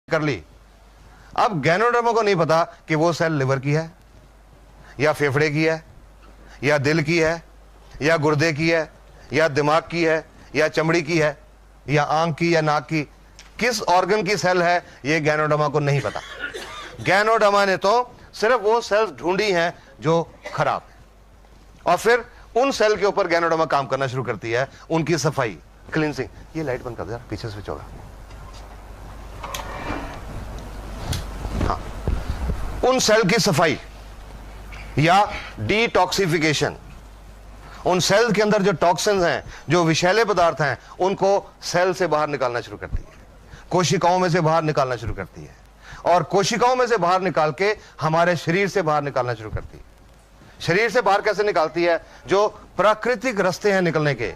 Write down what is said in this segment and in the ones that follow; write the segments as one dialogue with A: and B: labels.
A: कर ली। अब गैनोडर्मा को नहीं पता कि वो सेल लिवर की है या फेफड़े की है या दिल की है या गुर्दे की है या दिमाग की है या चमड़ी की है या आंख की या नाक की, किस ऑर्गन की सेल है ये गैनोडर्मा को नहीं पता। गैनोडर्मा ने तो सिर्फ वो सेल्स ढूंढी हैं जो खराब है, और फिर उन सेल के ऊपर गैनोडर्मा काम करना शुरू करती है, उनकी सफाई, क्लींसिंग। ये लाइट बंद कर दो यार, पीछे स्विच होगा। हाँ, उन सेल की सफाई या डिटॉक्सिफिकेशन, उन सेल के अंदर जो टॉक्सिन्स हैं, जो विषैले पदार्थ हैं, उनको सेल से बाहर निकालना शुरू करती है, कोशिकाओं में से बाहर निकालना शुरू करती है, और कोशिकाओं में से बाहर निकाल के हमारे शरीर से बाहर निकालना शुरू करती है। शरीर से बाहर कैसे निकालती है? जो प्राकृतिक रास्ते हैं निकलने के,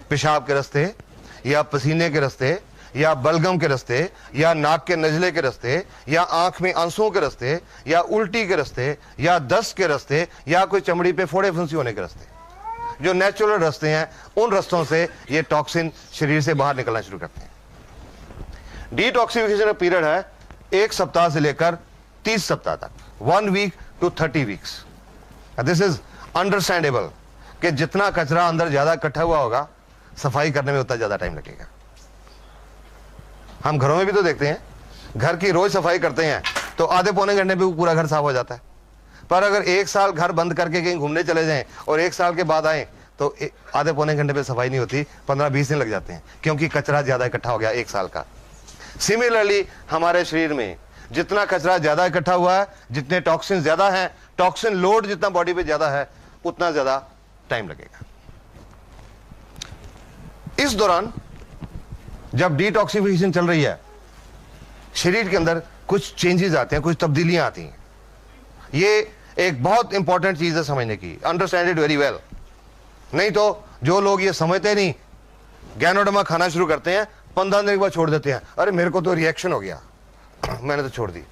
A: पेशाब के रास्ते या पसीने के रास्ते या बलगम के रास्ते या नाक के नजले के रास्ते या आंख में आंसुओं के रास्ते या उल्टी के रास्ते या दस्त के रास्ते या कोई चमड़ी पे फोड़े फुंसी होने के रास्ते, जो नेचुरल रास्ते हैं, उन रास्तों से ये टॉक्सिन शरीर से बाहर निकलना शुरू करते हैं। डिटॉक्सिफिकेशन का पीरियड है 1 सप्ताह से लेकर 30 सप्ताह तक, 1 week to 30 weeks. This is understandable कि जितना कचरा अंदर ज्यादा इकट्ठा हुआ होगा, सफाई करने में उतना ज्यादा टाइम लगेगा। हम घरों में भी तो देखते हैं, घर की रोज सफाई करते हैं तो आधे पौने घंटे में पूरा घर साफ हो जाता है, पर अगर 1 साल घर बंद करके कहीं घूमने चले जाएं और 1 साल के बाद आए तो आधे पौने घंटे पे सफाई नहीं होती, 15-20 दिन लग जाते हैं, क्योंकि कचरा ज्यादा इकट्ठा हो गया 1 साल का। सिमिलरली हमारे शरीर में जितना कचरा ज्यादा इकट्ठा हुआ है, जितने टॉक्सिन ज्यादा हैं, टॉक्सिन लोड जितना बॉडी पे ज्यादा है, उतना ज्यादा टाइम लगेगा। इस दौरान जब डिटॉक्सिफिकेशन चल रही है, शरीर के अंदर कुछ चेंजेस आते हैं, कुछ तब्दीलियां आती हैं। ये एक बहुत इंपॉर्टेंट चीज है समझने की, अंडरस्टैंड इट वेरी वेल। नहीं तो जो लोग ये समझते नहीं, गैनोडर्मा खाना शुरू करते हैं, 15 दिन के बाद छोड़ देते हैं। अरे मेरे को तो रिएक्शन हो गया, मैंने तो छोड़ दी।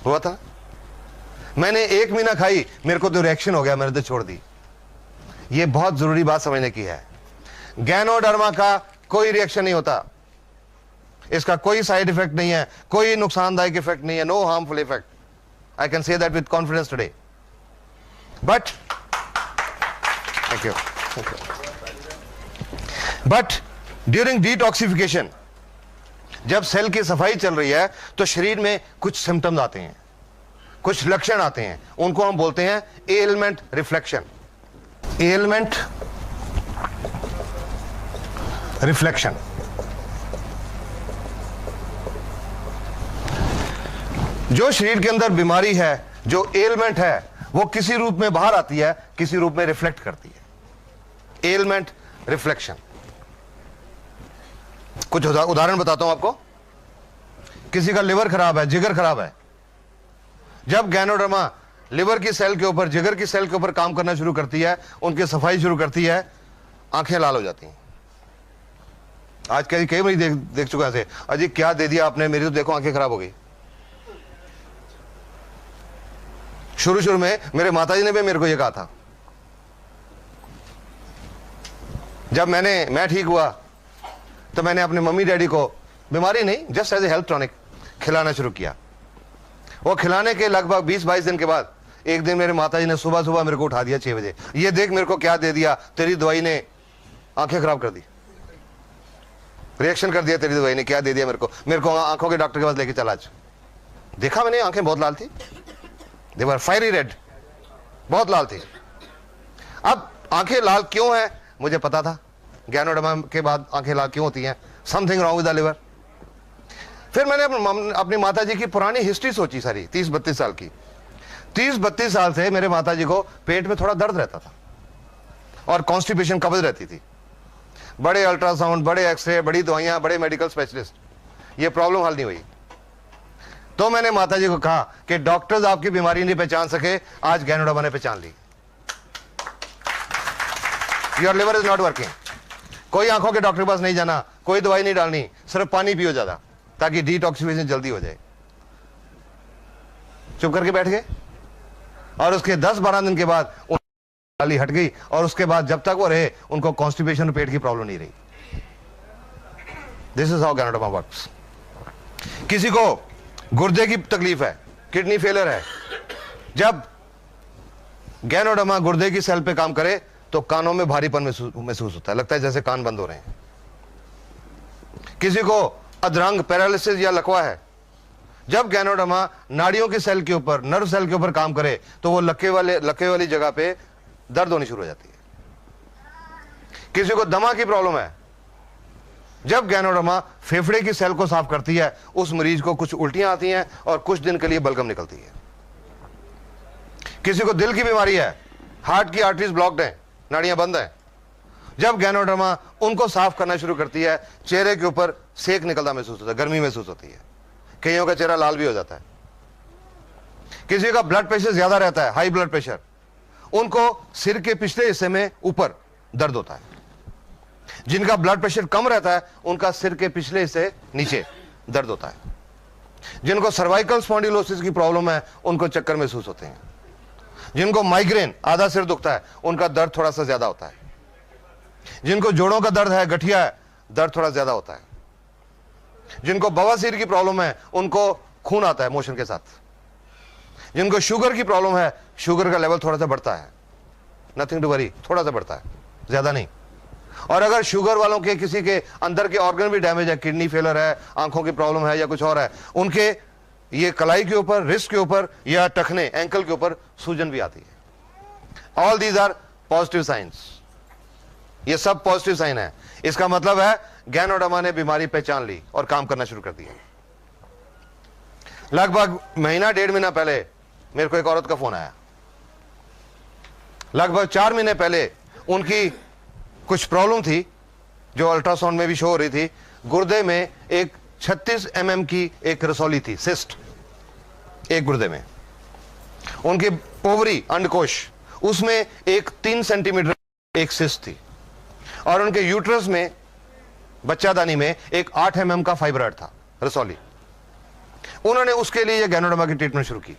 A: हुआ था, मैंने 1 महीना खाई, मेरे को तो रिएक्शन हो गया, मैंने तो छोड़ दी। ये बहुत जरूरी बात समझने की है। गैनोडर्मा का कोई रिएक्शन नहीं होता, इसका कोई साइड इफेक्ट नहीं है, कोई नुकसानदायक इफेक्ट नहीं है, no harmful effect. I can say that with confidence today. But, thank you. But during detoxification, जब सेल की सफाई चल रही है तो शरीर में कुछ सिम्टम्स आते हैं, कुछ लक्षण आते हैं, उनको हम बोलते हैं एलिमेंट रिफ्लेक्शन। एलिमेंट रिफ्लेक्शन जो शरीर के अंदर बीमारी है, जो एलिमेंट है, वो किसी रूप में बाहर आती है, किसी रूप में रिफ्लेक्ट करती है। एलिमेंट रिफ्लेक्शन, कुछ उदाहरण बताता हूं आपको। किसी का लिवर खराब है, जिगर खराब है, जब गैनोडर्मा लिवर की सेल के ऊपर, जिगर की सेल के ऊपर काम करना शुरू करती है, उनकी सफाई शुरू करती है, आंखें लाल हो जाती हैं। आज कई मरीज देख चुका है, अजी क्या दे दिया आपने, मेरी तो देखो आंखें खराब हो गई। शुरू में मेरे माताजी ने भी मेरे को यह कहा था। जब मैं ठीक हुआ तो मैंने अपने मम्मी डैडी को, बीमारी नहीं, just as a health tonic खिलाना शुरू किया। वो खिलाने के लगभग 20-22 दिन के बाद एक दिन मेरे माताजी ने सुबह मेरे को उठा दिया 6 बजे, ये देख मेरे को क्या दे दिया, तेरी दवाई ने आंखें खराब कर दी, रिएक्शन कर दिया, तेरी दवाई ने क्या दे दिया मेरे को आंखों के डॉक्टर के पास लेके चला। आज देखा मैंने, आंखें बहुत लाल थी, दे वर फायरी रेड, बहुत लाल थी। अब आंखें लाल क्यों है मुझे पता था, गैनोडर्मा के बाद आंखें लाल क्यों होती हैं, something wrong with the liver. फिर मैंने अपनी माताजी की पुरानी हिस्ट्री सोची सारी, 30-32 साल की। 30-32 साल से मेरे माताजी को पेट में थोड़ा दर्द रहता था और कॉन्स्टिपेशन, कब्ज रहती थी। बड़े अल्ट्रासाउंड, बड़े एक्सरे, बड़ी दवाइयां, बड़े मेडिकल स्पेशलिस्ट, ये प्रॉब्लम हल नहीं हुई। तो मैंने माताजी को कहा कि डॉक्टर्स आपकी बीमारी नहीं पहचान सके, आज गैनोडर्मा ने पहचान ली। Your liver is not working. कोई आंखों के डॉक्टर के पास नहीं जाना, कोई दवाई नहीं डालनी, सिर्फ पानी पियो ज्यादा, ताकि डिटॉक्सिफिकेशन जल्दी हो जाए। चुप करके बैठ गए, और उसके 10-12 दिन के बाद गाली हट गई, और उसके बाद जब तक वो रहे उनको कॉन्स्टिपेशन और पेट की प्रॉब्लम नहीं रही। This is how ganoderma works. किसी को गुर्दे की तकलीफ है, किडनी फेलियर है, जब गैनोडर्मा गुर्दे की सेल पे काम करे तो कानों में भारीपन महसूस होता है, लगता है जैसे कान बंद हो रहे हैं। किसी को अधरंग पैरालिसिस या लकवा है, जब गैनोडर्मा नाड़ियों की सेल के ऊपर, नर्व सेल के ऊपर काम करे तो वो लक्के वाली जगह पे दर्द होनी शुरू हो जाती है। किसी को दमा की प्रॉब्लम है, जब गैनोडर्मा फेफड़े की सेल को साफ करती है, उस मरीज को कुछ उल्टियां आती हैं और कुछ दिन के लिए बलगम निकलती है। किसी को दिल की बीमारी है, हार्ट की आर्टरीज ब्लॉक्ड हैं, नाड़ियां बंद हैं, जब गैनोडर्मा उनको साफ करना शुरू करती है, चेहरे के ऊपर सेक निकलता महसूस होता है, गर्मी महसूस होती है, कईयों का चेहरा लाल भी हो जाता है। किसी का ब्लड प्रेशर ज्यादा रहता है, हाई ब्लड प्रेशर, उनको सिर के पिछले हिस्से में ऊपर दर्द होता है। जिनका ब्लड प्रेशर कम रहता है उनका सिर के पिछले हिस्से नीचे दर्द होता है। जिनको सर्वाइकल स्पॉन्डिलोसिस की प्रॉब्लम है उनको चक्कर महसूस होते हैं। जिनको माइग्रेन, आधा सिर दुखता है, उनका दर्द थोड़ा सा ज्यादा होता है। जिनको जोड़ों का दर्द है, गठिया है, दर्द थोड़ा ज्यादा होता है। जिनको बवासीर की प्रॉब्लम है उनको खून आता है मोशन के साथ। जिनको शुगर की प्रॉब्लम है, शुगर का लेवल थोड़ा सा बढ़ता है, नथिंग टू वरी, थोड़ा सा बढ़ता है, ज्यादा नहीं। और अगर शुगर वालों के किसी के अंदर के ऑर्गन भी डैमेज है, किडनी फेलियर है, आंखों की प्रॉब्लम है या कुछ और है, उनके ये कलाई के ऊपर, रिस्ट के ऊपर या टखने, एंकल के ऊपर सूजन भी आती है। All these are positive science, ये सब पॉजिटिव साइन है। इसका मतलब है गैनोडर्मा ने बीमारी पहचान ली और काम करना शुरू कर दिया। लगभग महीना, 1.5 महीना पहले मेरे को एक औरत का फोन आया। लगभग 4 महीने पहले उनकी कुछ प्रॉब्लम थी जो अल्ट्रासाउंड में भी शो हो रही थी। गुर्दे में एक 36 mm की एक रसौली थी, सिस्ट, एक गुर्दे में। उनकी ओवरी, अंडकोश, उसमें एक 3 सेंटीमीटर एक सिस्ट थी। और उनके यूट्रस में, बच्चादानी में, एक 8 mm का फाइब्रॉइड था, रसौली। उन्होंने उसके लिए गैनोडर्मा की ट्रीटमेंट शुरू की।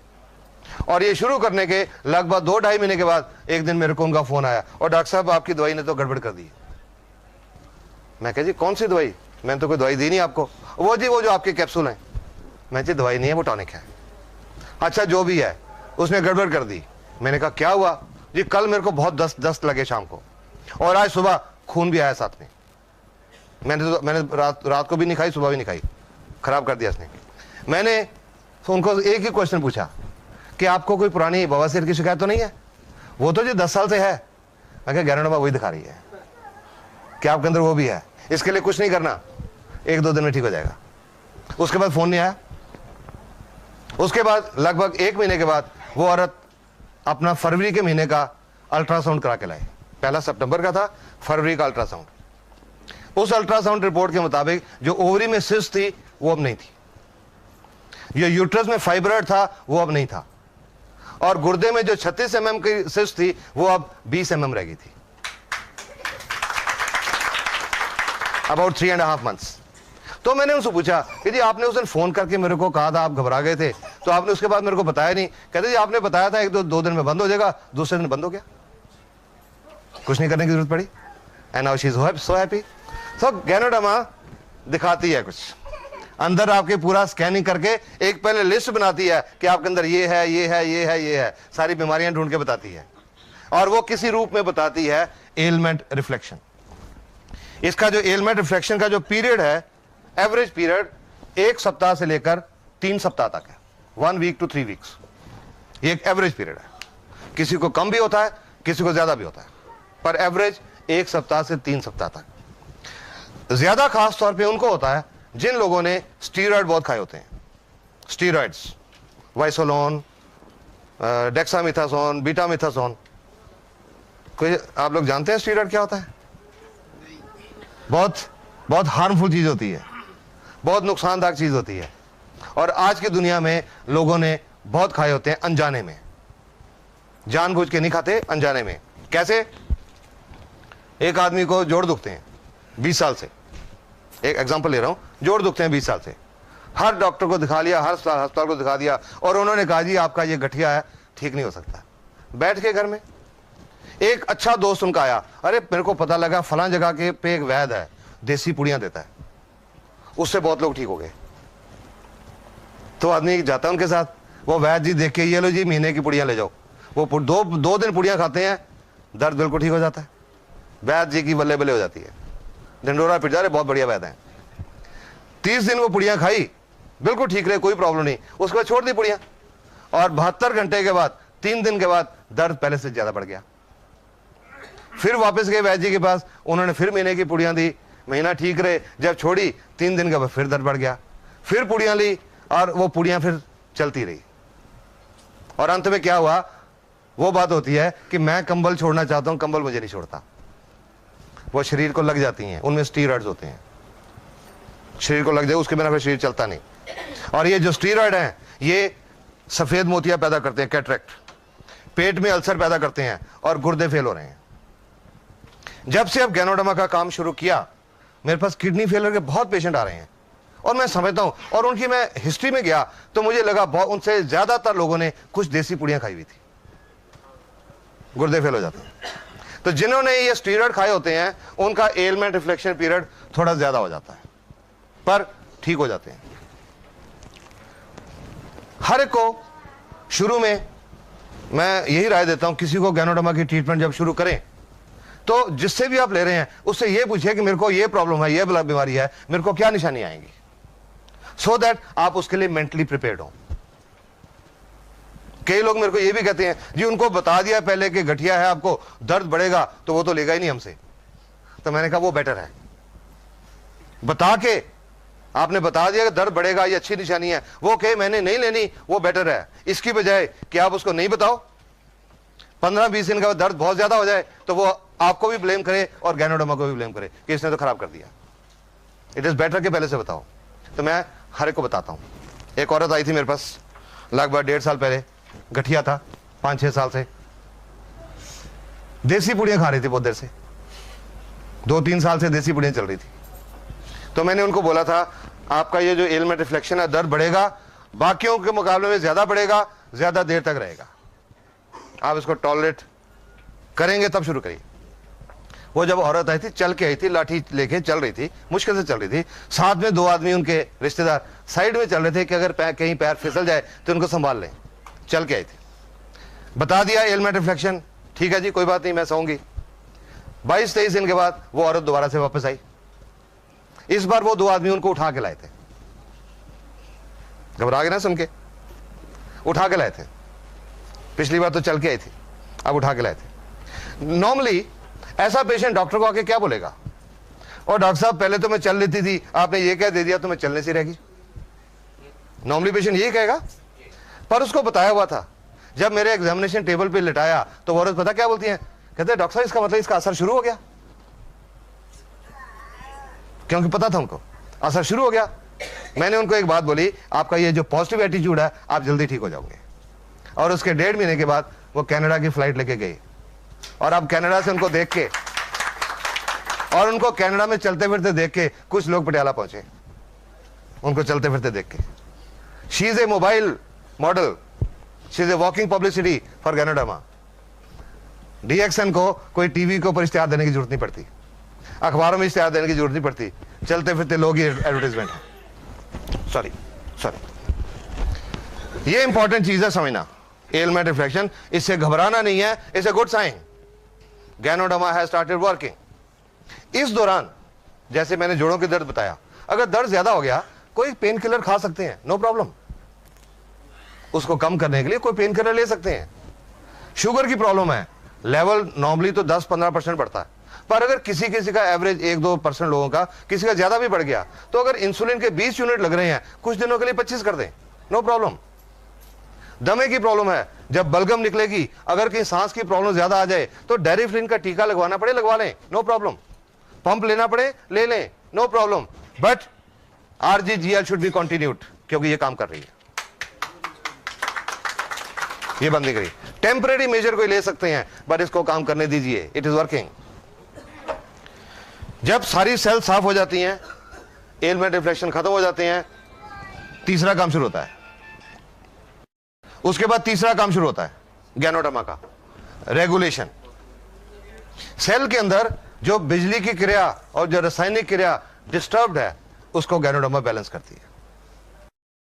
A: और ये शुरू करने के लगभग 2-2.5 महीने के बाद एक दिन मेरे को उनका फोन आया, और डॉक्टर साहब आपकी दवाई ने तो गड़बड़ कर दी। मैं कह जी कौन सी दवाई? मैंने तो कोई दवाई दी नहीं आपको। वो जी वो जो आपके कैप्सूल हैं। मैं जी दवाई नहीं है, वो टॉनिक है। अच्छा जो भी है, उसने गड़बड़ कर दी। मैंने कहा क्या हुआ? जी कल मेरे को बहुत दस्त लगे शाम को, और आज सुबह खून भी आया साथ में। मैंने रात को भी नहीं खाई, सुबह भी नहीं खाई, खराब कर दिया इसने। मैंने उनको एक ही क्वेश्चन पूछा कि आपको कोई पुरानी बवासीर की शिकायत तो नहीं है? वो तो जी 10 साल से है। मैं कहा गैनोडर्मा वही दिखा रही है कि आपके अंदर वो भी है। इसके लिए कुछ नहीं करना, 1-2 दिन में ठीक हो जाएगा। उसके बाद फोन नहीं आया। उसके बाद लगभग 1 महीने के बाद वो औरत अपना फरवरी के महीने का अल्ट्रासाउंड करा के लाई। पहला सितंबर का था, फरवरी का अल्ट्रासाउंड। उस अल्ट्रासाउंड रिपोर्ट के मुताबिक जो ओवरी में सिस्ट थी वो अब नहीं थी, जो यूट्रस में फाइब्रॉइड था वो अब नहीं था, और गुर्दे में जो 36 mm की सिस्ट थी वो अब 20 mm रह गई थी। About 3.5 months। तो मैंने उनसे पूछा कि जी आपने उस दिन फोन करके मेरे को कहा था, आप घबरा गए थे, तो आपने उसके बाद मेरे को बताया नहीं। कहते जी आपने बताया था 1-2 दिन में बंद हो जाएगा, दूसरे दिन बंद हो गया, कुछ नहीं करने की जरूरत पड़ी। And now she is so happy. So ganoderma दिखाती है कुछ अंदर, आपके पूरा स्कैनिंग करके एक पहले लिस्ट बनाती है कि आपके अंदर ये है, ये है, ये है, ये है, सारी बीमारियां ढूंढ के बताती है। और वो किसी रूप में बताती है एलमेंट रिफ्लेक्शन। इसका जो एलमेंट रिफ्लेक्शन का जो पीरियड है, एवरेज पीरियड 1 सप्ताह से लेकर 3 सप्ताह तक है, 1 week to 3 weeks। ये एक एवरेज पीरियड है। किसी को कम भी होता है, किसी को ज्यादा भी होता है, पर एवरेज 1 सप्ताह से 3 सप्ताह तक। ज्यादा खास तौर पे उनको होता है जिन लोगों ने स्टीरॉयड बहुत खाए होते हैं। Steroids, Wysolone, dexamethasone, betamethasone. कोई आप लोग जानते हैं स्टीरॉयड क्या होता है? बहुत हार्मफुल चीज होती है, बहुत नुकसानदायक चीज होती है, और आज की दुनिया में लोगों ने बहुत खाए होते हैं अनजाने में। जानबूझ के नहीं खाते, अनजाने में। कैसे? एक आदमी को जोड़ दुखते हैं 20 साल से, एक एग्जांपल ले रहा हूं, जोड़ दुखते हैं 20 साल से, हर डॉक्टर को दिखा लिया, हर अस्पताल को दिखा दिया, और उन्होंने कहा जी आपका ये गठिया है, ठीक नहीं हो सकता। बैठ के घर में एक अच्छा दोस्त उनका आया, अरे मेरे को पता लगा फलां जगह के पे एक वैद्य है, देसी पुड़ियां देता है, उससे बहुत लोग ठीक हो गए। तो आदमी जाता है उनके साथ, वो वैद्य जी देख के ये लो जी महीने की पुड़ियाँ ले जाओ, वो दो दिन पुड़ियाँ खाते हैं, दर्द बिल्कुल ठीक हो जाता है। वैद्य जी की बल्ले बल्ले हो जाती है, ढिंडोरा पिट जा रहे, बहुत बढ़िया वैद्य हैं। 30 दिन वो पुड़ियाँ खाई, बिल्कुल ठीक रहे, कोई प्रॉब्लम नहीं, उसके बाद छोड़ दी पुड़ियाँ, और 72 घंटे के बाद 3 दिन के बाद दर्द पहले से ज्यादा बढ़ गया। फिर वापस गए वैद्य जी के पास, उन्होंने फिर महीने की पुड़ियाँ दी, महीना ठीक रहे, जब छोड़ी 3 दिन के बाद फिर दर्द बढ़ गया, फिर पुड़ियाँ ली और वो पुड़ियाँ फिर चलती रही। और अंत में क्या हुआ, वो बात होती है कि मैं कंबल छोड़ना चाहता हूं, कंबल मुझे नहीं छोड़ता, वो शरीर को लग जाती हैं, उनमें स्टीरॉइड्स होते हैं, शरीर को लग जाए उसके बिना फिर शरीर चलता नहीं। और ये जो स्टीरॉइड हैं ये सफेद मोतियां पैदा करते हैं, कैटरेक्ट, पेट में अल्सर पैदा करते हैं और गुर्दे फेल हो रहे हैं। जब से अब गैनोडर्मा का काम शुरू किया, मेरे पास किडनी फेलियर के बहुत पेशेंट आ रहे हैं, और मैं समझता हूं, और उनकी मैं हिस्ट्री में गया तो मुझे लगा बहुत उनसे ज्यादातर लोगों ने कुछ देसी पुड़ियां खाई हुई थी, गुर्दे फेल हो जाते हैं। तो जिन्होंने ये स्टीरॉइड खाए होते हैं उनका एलमेंट रिफ्लेक्शन पीरियड थोड़ा ज्यादा हो जाता है, पर ठीक हो जाते हैं। हर एक को शुरू में मैं यही राय देता हूं, किसी को गैनोडर्मा की ट्रीटमेंट जब शुरू करें तो जिससे भी आप ले रहे हैं उससे ये पूछिए कि मेरे को ये प्रॉब्लम है, ये बीमारी है, मेरे को क्या निशानी आएंगी, सो दैट आप उसके लिए मेंटली प्रिपेयर्ड हो। कई लोग मेरे को ये भी कहते हैं जी उनको बता दिया पहले कि गठिया है, आपको दर्द बढ़ेगा, तो वो तो लेगा ही नहीं हमसे। तो मैंने कहा वो बेटर है, बता के आपने बता दिया कि दर्द बढ़ेगा, ये अच्छी निशानी है, वो कहे मैंने नहीं लेनी, वो बेटर है, इसकी बजाय कि आप उसको नहीं बताओ, 15-20 दिन का दर्द बहुत ज्यादा हो जाए तो वो आपको भी ब्लेम करे और गैनोडर्मा को भी ब्लेम करे कि इसने तो खराब कर दिया। इट इज बेटर कि पहले से बताओ। तो मैं हर एक को बताता हूं। एक औरत आई थी मेरे पास लगभग 1.5 साल पहले, गठिया था 5-6 साल से, देसी पुड़ियां खा रही थी बहुत देर से, 2-3 साल से देसी पुड़ियां चल रही थी। तो मैंने उनको बोला था आपका ये जो एलमेंट रिफ्लेक्शन है, दर्द बढ़ेगा, बाकियों के मुकाबले में ज्यादा बढ़ेगा, ज्यादा देर तक रहेगा, आप इसको टॉलरेट करेंगे तब शुरू करिए। वो जब औरत आई थी, चल के आई थी, लाठी लेके चल रही थी, मुश्किल से चल रही थी, साथ में 2 आदमी उनके रिश्तेदार साइड में चल रहे थे कि अगर कहीं पैर फिसल जाए तो उनको संभाल लें। चल के आई थी, बता दिया एलमेंट रिफ्लेक्शन, ठीक है जी कोई बात नहीं, मैं सोऊंगी। 22-23 दिन के बाद वो औरत दोबारा से वापस आई। इस बार वो 2 आदमी उनको उठा के लाए थे, घबरा गए ना सुन के, उठा के लाए थे। पिछली बार तो चल के आई थी, अब उठा के लाए थे। नॉर्मली ऐसा पेशेंट डॉक्टर को आके क्या बोलेगा, और डॉक्टर साहब पहले तो मैं चल लेती थी, आपने ये कह दे दिया तो मैं चलने से रहेगी। नॉर्मली पेशेंट यही कहेगा, पर उसको बताया हुआ था। जब मेरे एग्जामिनेशन टेबल पे लिटाया तो वो औरत पता क्या बोलती है, कहते हैं डॉक्टर साहब इसका मतलब इसका असर शुरू हो गया, क्योंकि पता था उनको असर शुरू हो गया। मैंने उनको एक बात बोली, आपका ये जो पॉजिटिव एटीट्यूड है आप जल्दी ठीक हो जाओगे। और उसके 1.5 महीने के बाद वो कनाडा की फ्लाइट लेके गई, और अब कनाडा से उनको देख के, और उनको कनाडा में चलते फिरते देख के कुछ लोग पटियाला पहुंचे, उनको चलते फिरते देख के। She is a mobile model, she is a walking publicity for ganoderma. DXN को कोई टीवी के ऊपर इश्तिहार देने की जरूरत नहीं पड़ती, अखबारों में इश्तिहार देने की जरूरत नहीं पड़ती, चलते फिरते लोग ही एडवर्टाइजमेंट है। सॉरी, ये इंपॉर्टेंट चीज है समझना, एलमेंट रिफ्लेक्शन, इससे घबराना नहीं है, it's a good sign. Ganoderma has started working. इस दौरान जैसे मैंने जोड़ों के दर्द बताया, अगर दर्द ज्यादा हो गया कोई पेन किलर खा सकते हैं, नो प्रॉब्लम, उसको कम करने के लिए कोई पेन किलर ले सकते हैं। शुगर की प्रॉब्लम है, लेवल नॉर्मली तो 10-15% बढ़ता है, पर अगर किसी का एवरेज 1-2% लोगों का, किसी का ज्यादा भी बढ़ गया, तो अगर इंसुलिन के 20 यूनिट लग रहे हैं, कुछ दिनों के लिए 25 कर दें, नो प्रॉब्लम। दमे की प्रॉब्लम है, जब बलगम निकलेगी, अगर कहीं सांस की प्रॉब्लम ज्यादा आ जाए तो डेरिफ्लिन का टीका लगवाना पड़े, लगवा लें, नो प्रॉब्लम। पंप लेना पड़े, ले लें, no problem. But RGGL should be continued, क्योंकि ये काम कर रही है, ये बंद नहीं करी। टेम्परेरी मेजर कोई ले सकते हैं, बट इसको काम करने दीजिए, इट इज वर्किंग। जब सारी सेल साफ हो जाती हैं, एलमेंट रिफ्लेक्शन खत्म हो जाते हैं, तीसरा काम शुरू होता है। उसके बाद तीसरा काम शुरू होता है गैनोडर्मा का, रेगुलेशन। सेल के अंदर जो बिजली की क्रिया और जो रासायनिक क्रिया डिस्टर्ब्ड है, उसको गैनोडर्मा बैलेंस करती है।